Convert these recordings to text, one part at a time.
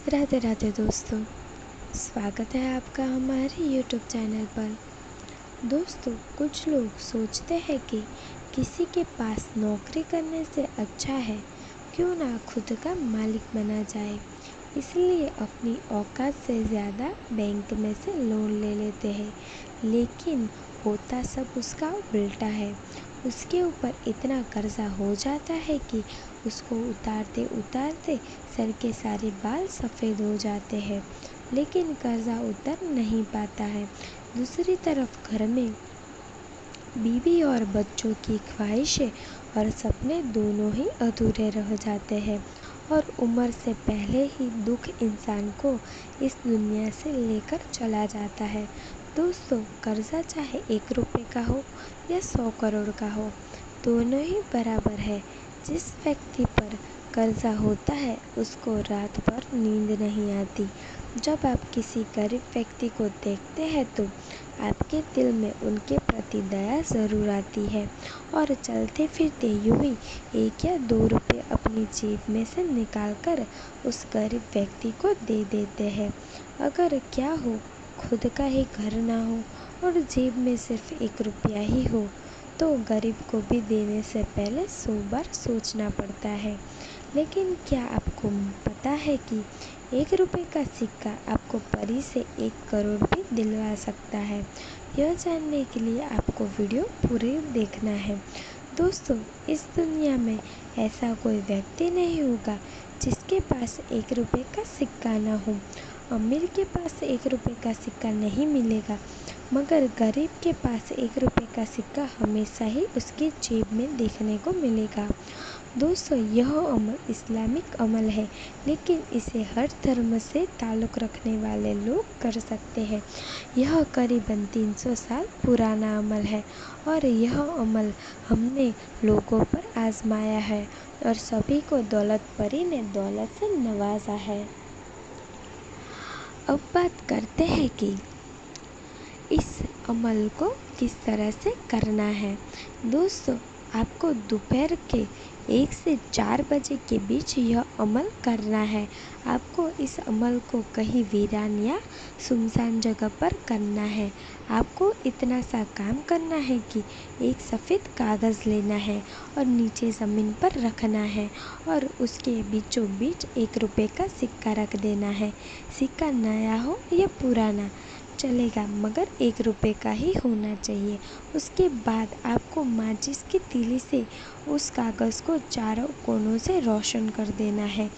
राधे राधे दोस्तों, स्वागत है आपका हमारे YouTube चैनल पर। दोस्तों, कुछ लोग सोचते हैं कि किसी के पास नौकरी करने से अच्छा है क्यों ना खुद का मालिक बना जाए। इसलिए अपनी औकात से ज़्यादा बैंक में से लोन ले लेते हैं, लेकिन होता सब उसका उल्टा है। उसके ऊपर इतना कर्जा हो जाता है कि उसको उतारते उतारते सर के सारे बाल सफ़ेद हो जाते हैं, लेकिन कर्जा उतर नहीं पाता है। दूसरी तरफ घर में बीवी और बच्चों की ख्वाहिशें और सपने दोनों ही अधूरे रह जाते हैं और उम्र से पहले ही दुख इंसान को इस दुनिया से लेकर चला जाता है। दोस्तों, कर्जा चाहे 1 रुपये का हो या 100 करोड़ का हो, दोनों ही बराबर है। जिस व्यक्ति पर कर्जा होता है उसको रात भर नींद नहीं आती। जब आप किसी गरीब व्यक्ति को देखते हैं तो आपके दिल में उनके प्रति दया ज़रूर आती है और चलते फिरते यूं ही 1 या 2 रुपये अपनी जेब में से निकालकर उस गरीब व्यक्ति को दे देते हैं। अगर क्या हो, खुद का ही घर ना हो और जेब में सिर्फ 1 रुपया ही हो, तो गरीब को भी देने से पहले 100 बार सोचना पड़ता है। लेकिन क्या आपको पता है कि 1 रुपये का सिक्का आपको परी से 1 करोड़ भी दिलवा सकता है? यह जानने के लिए आपको वीडियो पूरे देखना है। दोस्तों, इस दुनिया में ऐसा कोई व्यक्ति नहीं होगा जिसके पास 1 रुपये का सिक्का ना हो। अमीर के पास 1 रुपये का सिक्का नहीं मिलेगा, मगर गरीब के पास 1 रुपये का सिक्का हमेशा ही उसकी जेब में देखने को मिलेगा। दोस्तों, यह अमल इस्लामिक अमल है, लेकिन इसे हर धर्म से ताल्लुक़ रखने वाले लोग कर सकते हैं। यह करीबन 300 साल पुराना अमल है और यह अमल हमने लोगों पर आजमाया है और सभी को दौलत परी ने दौलत से नवाजा है। अब बात करते हैं कि इस अमल को किस तरह से करना है। दोस्तों, आपको दोपहर के 1 से 4 बजे के बीच यह अमल करना है। आपको इस अमल को कहीं वीरान या सुनसान जगह पर करना है। आपको इतना सा काम करना है कि एक सफ़ेद कागज़ लेना है और नीचे ज़मीन पर रखना है और उसके बीचों बीच 1 रुपये का सिक्का रख देना है। सिक्का नया हो या पुराना चलेगा, मगर 1 रुपये का ही होना चाहिए। उसके बाद आपको माचिस की तीली से उस कागज़ को चारों कोनों से रोशन कर देना है।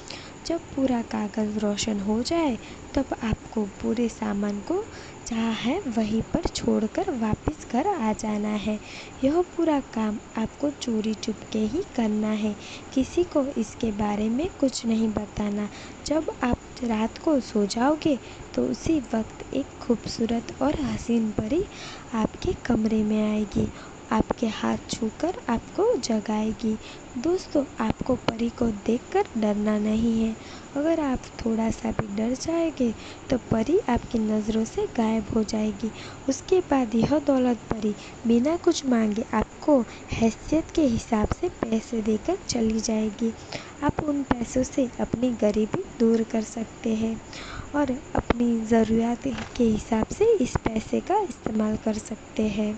जब पूरा कागज़ रोशन हो जाए तब आपको पूरे सामान को जहाँ है वहीं पर छोड़कर वापस घर आ जाना है। यह पूरा काम आपको चोरी चुपके ही करना है, किसी को इसके बारे में कुछ नहीं बताना। जब आप रात को सो जाओगे तो उसी वक्त एक खूबसूरत और हसीन परी आपके कमरे में आएगी, आपके हाथ छूकर आपको जगाएगी। दोस्तों, आपको परी को देखकर डरना नहीं है। अगर आप थोड़ा सा भी डर जाएंगे तो परी आपकी नज़रों से गायब हो जाएगी। उसके बाद यह दौलत परी बिना कुछ मांगे आपको हैसियत के हिसाब से पैसे देकर चली जाएगी। आप उन पैसों से अपनी गरीबी दूर कर सकते हैं और अपनी ज़रूरत के हिसाब से इस पैसे का इस्तेमाल कर सकते हैं।